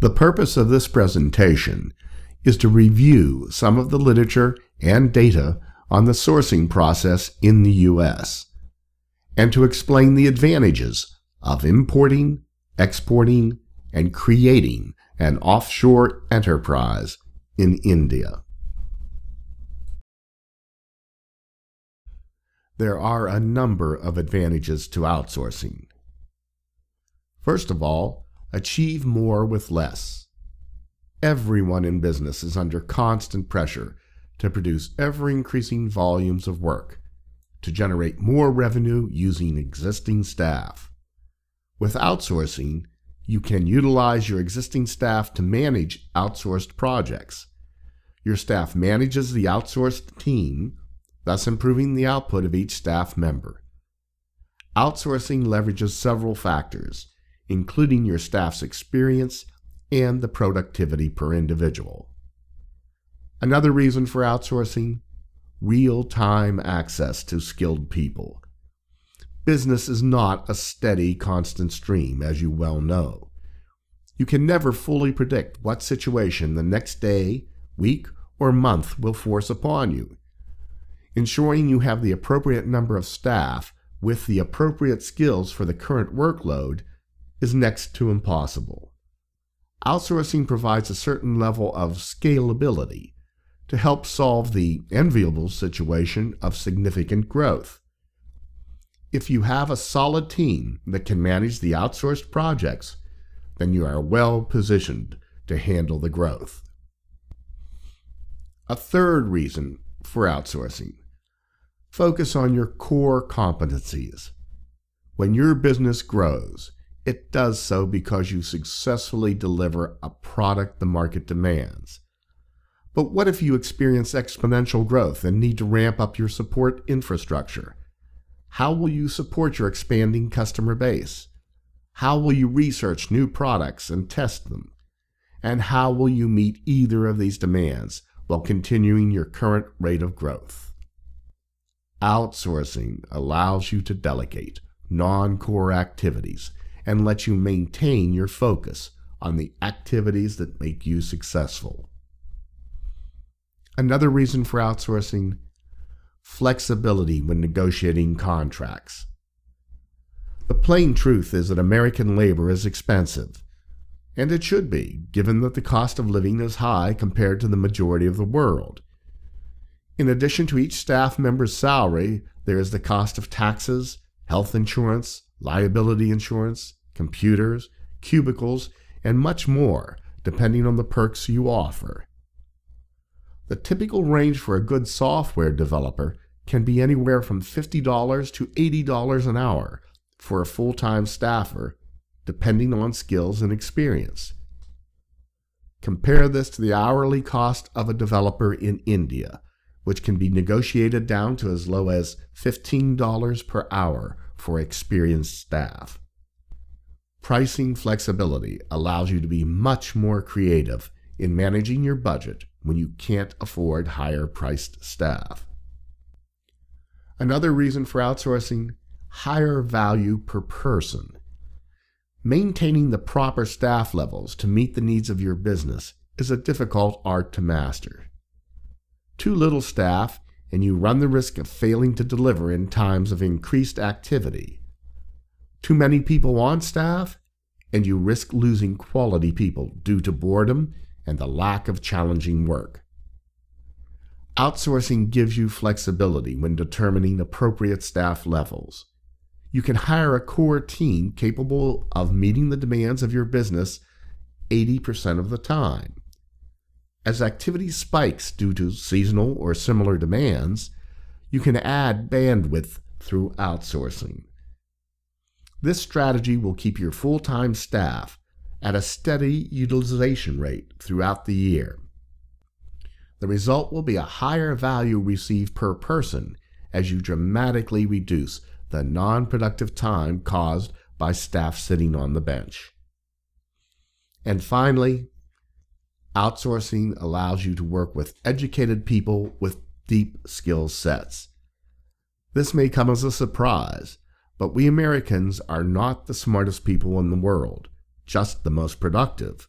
The purpose of this presentation is to review some of the literature and data on the sourcing process in the U.S. and to explain the advantages of importing, exporting, and creating an offshore enterprise in India. There are a number of advantages to outsourcing. First of all, achieve more with less. Everyone in business is under constant pressure to produce ever-increasing volumes of work, to generate more revenue using existing staff. With outsourcing, you can utilize your existing staff to manage outsourced projects. Your staff manages the outsourced team, thus improving the output of each staff member. Outsourcing leverages several factors, including your staff's experience and the productivity per individual. Another reason for outsourcing: real-time access to skilled people. Business is not a steady, constant stream, as you well know. You can never fully predict what situation the next day, week, or month will force upon you. Ensuring you have the appropriate number of staff with the appropriate skills for the current workload is next to impossible. Outsourcing provides a certain level of scalability to help solve the enviable situation of significant growth. If you have a solid team that can manage the outsourced projects, then you are well positioned to handle the growth. A third reason for outsourcing: focus on your core competencies. When your business grows, it does so because you successfully deliver a product the market demands. But what if you experience exponential growth and need to ramp up your support infrastructure? How will you support your expanding customer base? How will you research new products and test them? And how will you meet either of these demands while continuing your current rate of growth? Outsourcing allows you to delegate non-core activities and lets you maintain your focus on the activities that make you successful. Another reason for outsourcing: flexibility when negotiating contracts. The plain truth is that American labor is expensive, and it should be, given that the cost of living is high compared to the majority of the world. In addition to each staff member's salary, there is the cost of taxes, health insurance, liability insurance, computers, cubicles, and much more, depending on the perks you offer. The typical range for a good software developer can be anywhere from $50 to $80 an hour for a full-time staffer, depending on skills and experience. Compare this to the hourly cost of a developer in India, which can be negotiated down to as low as $15 per hour for experienced staff. Pricing flexibility allows you to be much more creative in managing your budget when you can't afford higher-priced staff. Another reason for outsourcing: higher value per person. Maintaining the proper staff levels to meet the needs of your business is a difficult art to master. Too little staff, and you run the risk of failing to deliver in times of increased activity. Too many people on staff, and you risk losing quality people due to boredom and the lack of challenging work. Outsourcing gives you flexibility when determining appropriate staff levels. You can hire a core team capable of meeting the demands of your business 80% of the time. As activity spikes due to seasonal or similar demands, you can add bandwidth through outsourcing. This strategy will keep your full-time staff at a steady utilization rate throughout the year. The result will be a higher value received per person as you dramatically reduce the non-productive time caused by staff sitting on the bench. And finally, outsourcing allows you to work with educated people with deep skill sets. This may come as a surprise, but we Americans are not the smartest people in the world, just the most productive.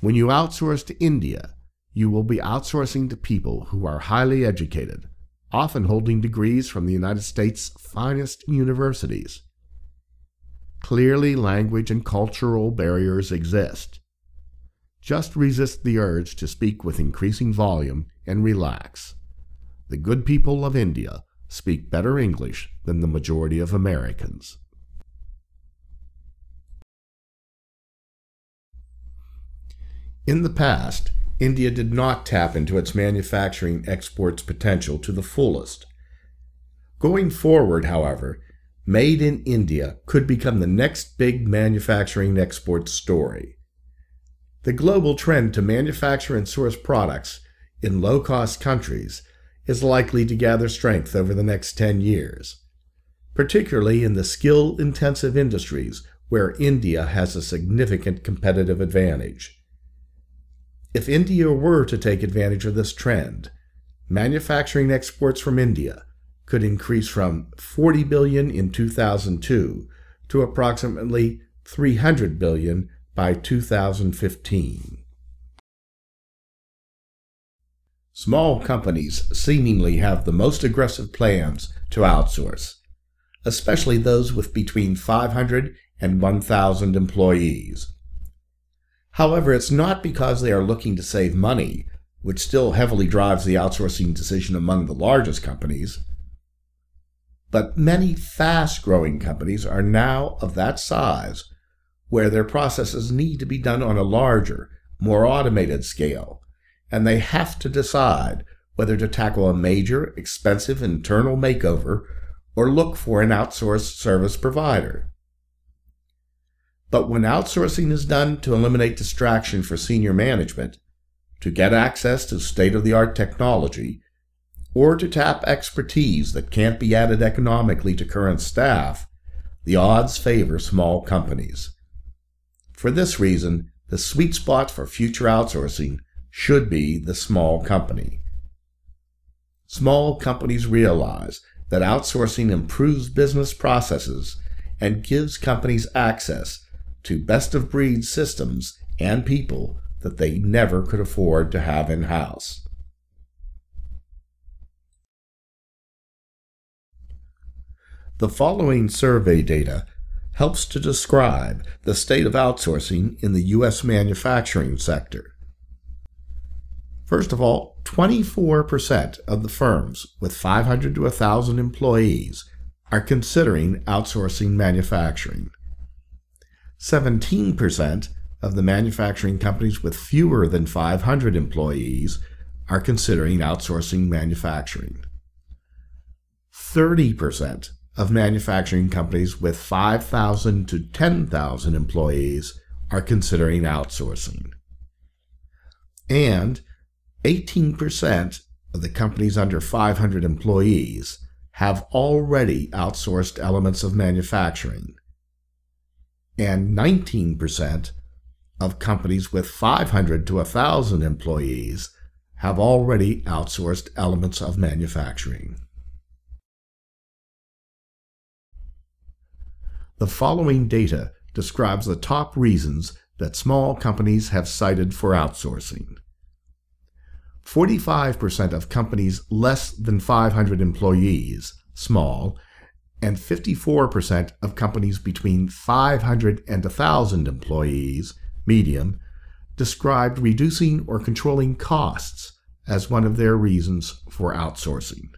When you outsource to India, you will be outsourcing to people who are highly educated, often holding degrees from the United States' finest universities. Clearly, language and cultural barriers exist. Just resist the urge to speak with increasing volume and relax. The good people of India speak better English than the majority of Americans. In the past, India did not tap into its manufacturing exports potential to the fullest. Going forward, however, Made in India could become the next big manufacturing export story. The global trend to manufacture and source products in low-cost countries is likely to gather strength over the next 10 years, particularly in the skill-intensive industries where India has a significant competitive advantage. If India were to take advantage of this trend, manufacturing exports from India could increase from $40 billion in 2002 to approximately $300 billion by 2015. Small companies seemingly have the most aggressive plans to outsource, especially those with between 500 and 1,000 employees. However, it's not because they are looking to save money, which still heavily drives the outsourcing decision among the largest companies. But many fast-growing companies are now of that size where their processes need to be done on a larger, more automated scale, and they have to decide whether to tackle a major, expensive internal makeover or look for an outsourced service provider. But when outsourcing is done to eliminate distraction for senior management, to get access to state-of-the-art technology, or to tap expertise that can't be added economically to current staff, the odds favor small companies. For this reason, the sweet spot for future outsourcing should be the small company. Small companies realize that outsourcing improves business processes and gives companies access to best-of-breed systems and people that they never could afford to have in-house. The following survey data helps to describe the state of outsourcing in the U.S. manufacturing sector. First of all, 24% of the firms with 500 to 1,000 employees are considering outsourcing manufacturing. 17% of the manufacturing companies with fewer than 500 employees are considering outsourcing manufacturing. 30% of manufacturing companies with 5,000 to 10,000 employees are considering outsourcing. And 18% of the companies under 500 employees have already outsourced elements of manufacturing. And 19% of companies with 500 to 1,000 employees have already outsourced elements of manufacturing. The following data describes the top reasons that small companies have cited for outsourcing. 45% of companies less than 500 employees, small, and 54% of companies between 500 and 1,000 employees, medium, described reducing or controlling costs as one of their reasons for outsourcing.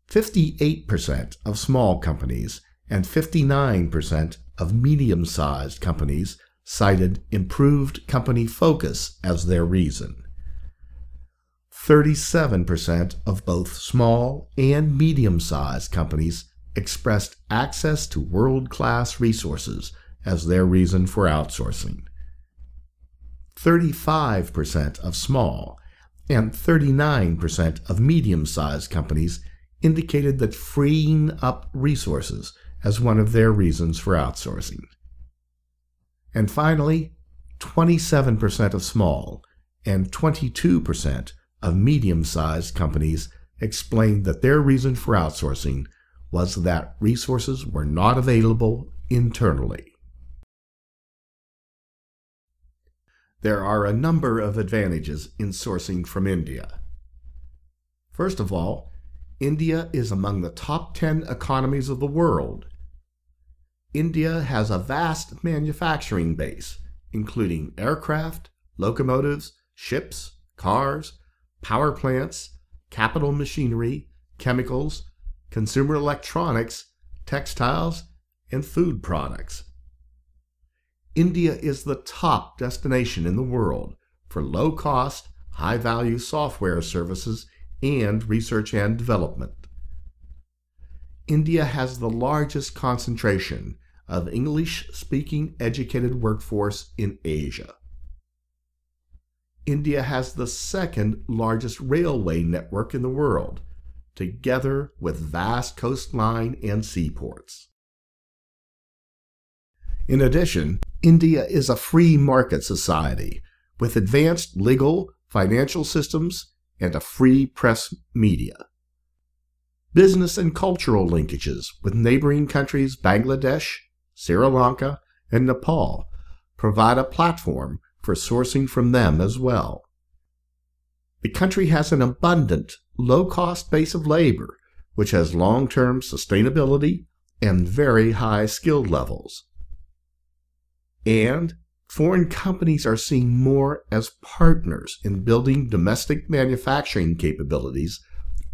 58% of small companies and 59% of medium-sized companies cited improved company focus as their reason. 37% of both small and medium-sized companies expressed access to world-class resources as their reason for outsourcing. 35% of small and 39% of medium-sized companies indicated that freeing up resources as one of their reasons for outsourcing. And finally, 27% of small and 22% of medium-sized companies explained that their reason for outsourcing was that resources were not available internally. There are a number of advantages in sourcing from India. First of all, India is among the top 10 economies of the world. India has a vast manufacturing base, including aircraft, locomotives, ships, cars, power plants, capital machinery, chemicals, consumer electronics, textiles, and food products. India is the top destination in the world for low-cost, high-value software services and research and development. India has the largest concentration of English-speaking educated workforce in Asia. India has the second largest railway network in the world, together with vast coastline and seaports. In addition, India is a free market society with advanced legal, financial systems, and a free press media. Business and cultural linkages with neighboring countries Bangladesh, Sri Lanka, and Nepal provide a platform for sourcing from them as well. The country has an abundant, low-cost base of labor, which has long-term sustainability and very high skill levels. And foreign companies are seen more as partners in building domestic manufacturing capabilities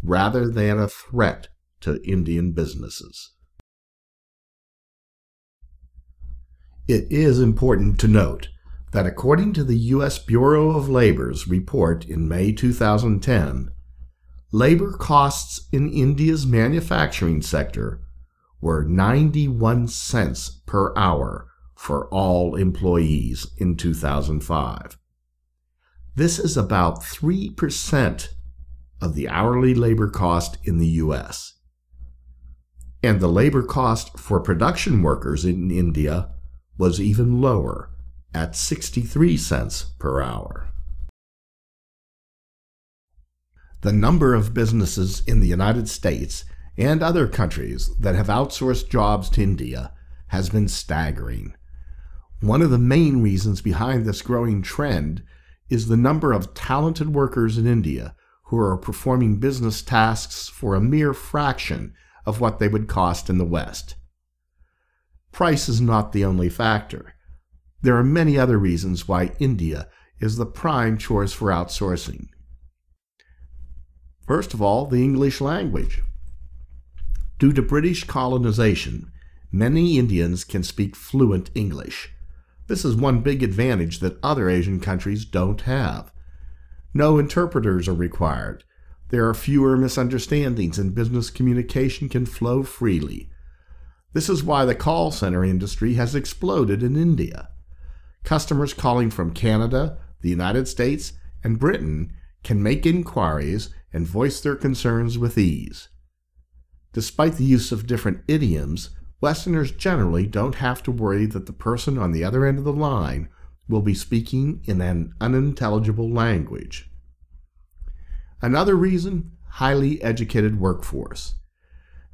rather than a threat to Indian businesses. It is important to note that according to the U.S. Bureau of Labor's report in May 2010, labor costs in India's manufacturing sector were 91 cents per hour for all employees in 2005. This is about 3% of the hourly labor cost in the U.S. And the labor cost for production workers in India was even lower, at 63 cents per hour. The number of businesses in the United States and other countries that have outsourced jobs to India has been staggering. One of the main reasons behind this growing trend is the number of talented workers in India who are performing business tasks for a mere fraction of what they would cost in the West. Price is not the only factor. There are many other reasons why India is the prime choice for outsourcing. First of all, the English language. Due to British colonization, many Indians can speak fluent English. This is one big advantage that other Asian countries don't have. No interpreters are required. There are fewer misunderstandings and business communication can flow freely. This is why the call center industry has exploded in India. Customers calling from Canada, the United States, and Britain can make inquiries and voice their concerns with ease. Despite the use of different idioms, Westerners generally don't have to worry that the person on the other end of the line will be speaking in an unintelligible language. Another reason, highly educated workforce.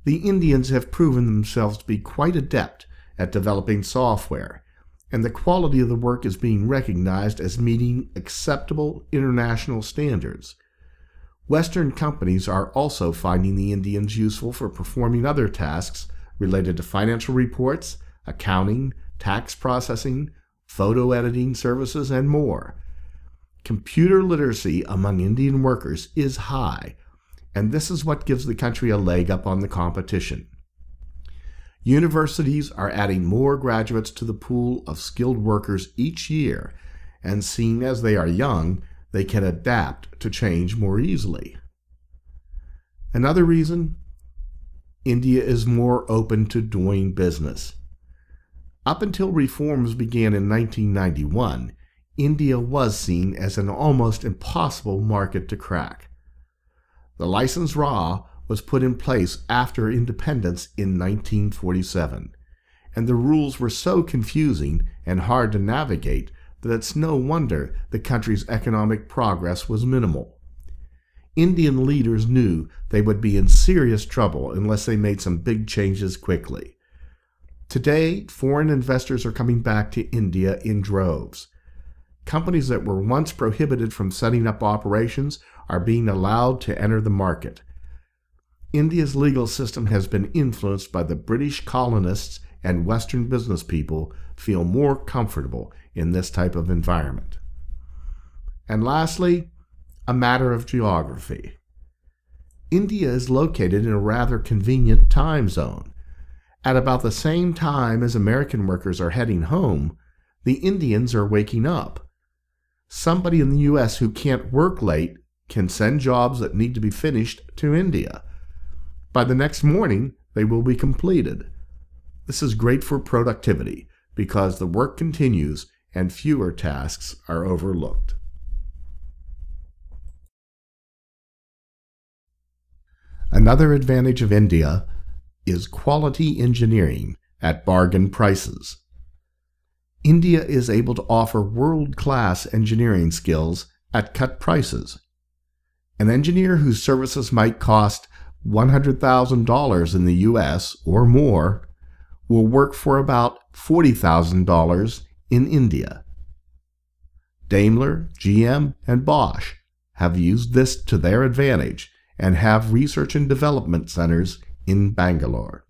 The Indians have proven themselves to be quite adept at developing software, and the quality of the work is being recognized as meeting acceptable international standards. Western companies are also finding the Indians useful for performing other tasks related to financial reports, accounting, tax processing, photo editing services, and more. Computer literacy among Indian workers is high, and this is what gives the country a leg up on the competition. Universities are adding more graduates to the pool of skilled workers each year, and seeing as they are young, they can adapt to change more easily. Another reason, India is more open to doing business. Up until reforms began in 1991, India was seen as an almost impossible market to crack. The License Raj was put in place after independence in 1947, and the rules were so confusing and hard to navigate that it's no wonder the country's economic progress was minimal. Indian leaders knew they would be in serious trouble unless they made some big changes quickly. Today, foreign investors are coming back to India in droves. companies that were once prohibited from setting up operations are being allowed to enter the market. India's legal system has been influenced by the British colonists, and Western business people feel more comfortable in this type of environment. And lastly, a matter of geography. India is located in a rather convenient time zone. At about the same time as American workers are heading home, the Indians are waking up. Somebody in the U.S. who can't work late can send jobs that need to be finished to India. By the next morning, they will be completed. This is great for productivity because the work continues and fewer tasks are overlooked. Another advantage of India is quality engineering at bargain prices. India is able to offer world-class engineering skills at cut prices. An engineer whose services might cost $100,000 in the U.S. or more will work for about $40,000 in India. Daimler, GM, and Bosch have used this to their advantage and have research and development centers in Bangalore.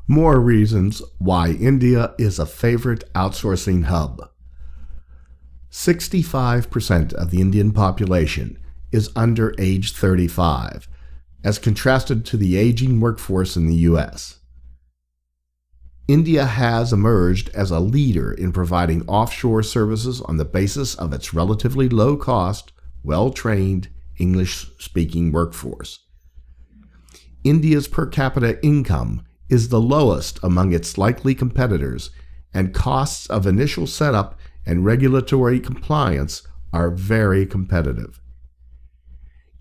More reasons why India is a favorite outsourcing hub. 65% of the Indian population is under age 35, as contrasted to the aging workforce in the U.S. India has emerged as a leader in providing offshore services on the basis of its relatively low-cost, well-trained, English-speaking workforce. India's per capita income is the lowest among its likely competitors, and costs of initial setup and regulatory compliance are very competitive.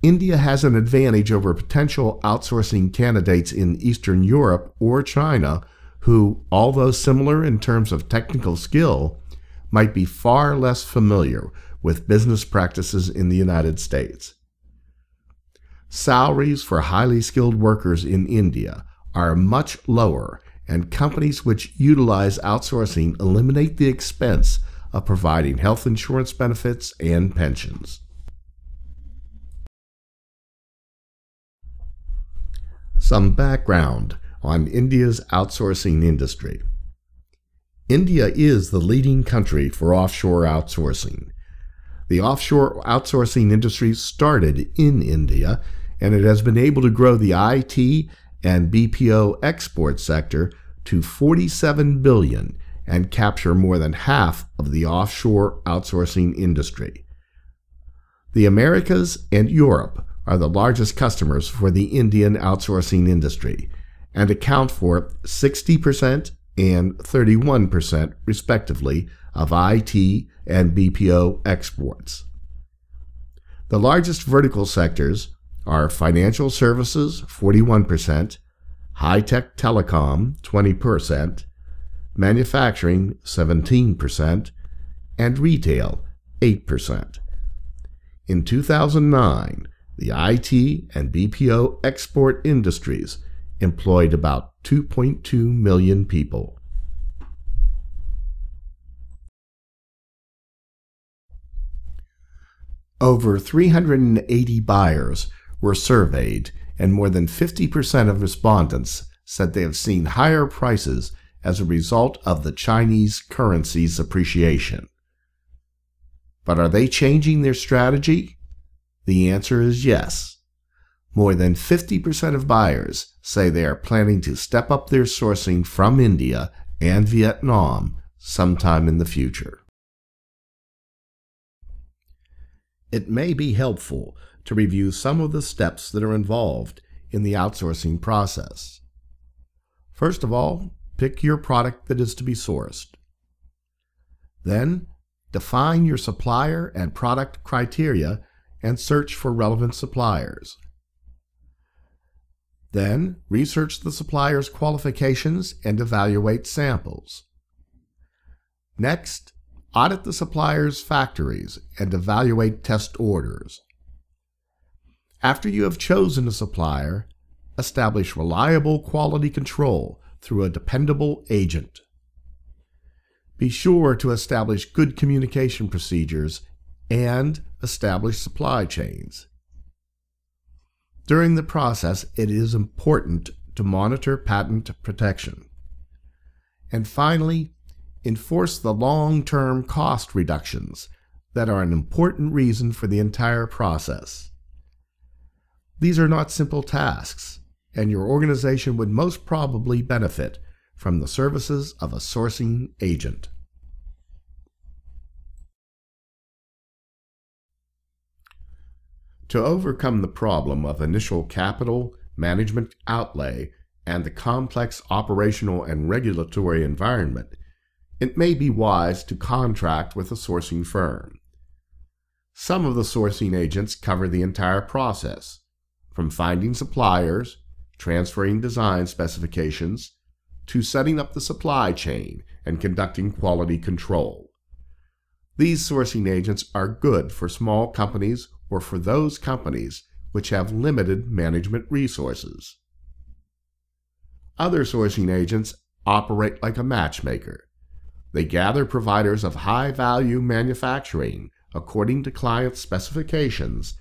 India has an advantage over potential outsourcing candidates in Eastern Europe or China who, although similar in terms of technical skill, might be far less familiar with business practices in the United States. Salaries for highly skilled workers in India are much lower, and companies which utilize outsourcing eliminate the expense of providing health insurance benefits and pensions. Some background on India's outsourcing industry. India is the leading country for offshore outsourcing. The offshore outsourcing industry started in India, and it has been able to grow the IT and BPO export sector to $47 billion and capture more than half of the offshore outsourcing industry. The Americas and Europe are the largest customers for the Indian outsourcing industry and account for 60% and 31% respectively of IT and BPO exports. The largest vertical sectors are financial services 41%, high-tech telecom 20%, manufacturing 17%, and retail 8%. In 2009, the IT and BPO export industries employed about 2.2 million people. Over 380 buyers were surveyed, and more than 50% of respondents said they have seen higher prices as a result of the Chinese currency's appreciation. But are they changing their strategy? The answer is yes. More than 50% of buyers say they are planning to step up their sourcing from India and Vietnam sometime in the future. It may be helpful to review some of the steps that are involved in the outsourcing process. First of all, pick your product that is to be sourced. Then, define your supplier and product criteria and search for relevant suppliers. Then, research the supplier's qualifications and evaluate samples. Next, audit the supplier's factories and evaluate test orders. After you have chosen a supplier, establish reliable quality control through a dependable agent. Be sure to establish good communication procedures and establish supply chains. During the process, it is important to monitor patent protection. And finally, enforce the long-term cost reductions that are an important reason for the entire process. These are not simple tasks, and your organization would most probably benefit from the services of a sourcing agent. To overcome the problem of initial capital, management outlay, and the complex operational and regulatory environment, it may be wise to contract with a sourcing firm. Some of the sourcing agents cover the entire process, from finding suppliers, transferring design specifications, to setting up the supply chain and conducting quality control. These sourcing agents are good for small companies or for those companies which have limited management resources. Other sourcing agents operate like a matchmaker. They gather providers of high-value manufacturing according to client specifications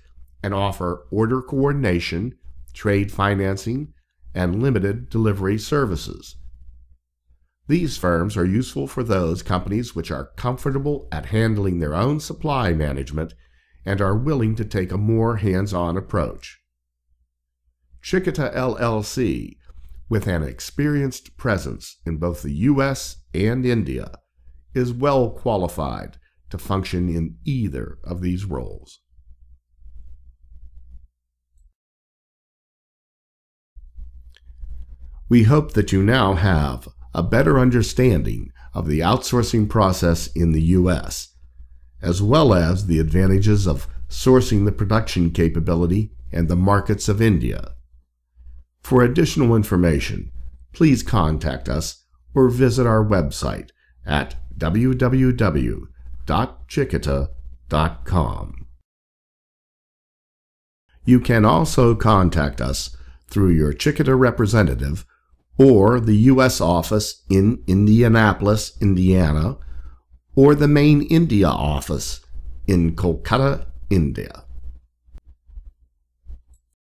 and offer order coordination, trade financing, and limited delivery services. These firms are useful for those companies which are comfortable at handling their own supply management and are willing to take a more hands-on approach. Chicketta LLC, with an experienced presence in both the U.S. and India, is well qualified to function in either of these roles. We hope that you now have a better understanding of the outsourcing process in the U.S., as well as the advantages of sourcing the production capability and the markets of India. For additional information, please contact us or visit our website at www.chicketta.com. You can also contact us through your Chicketta representative or the U.S. office in Indianapolis, Indiana, or the main India office in Kolkata, India.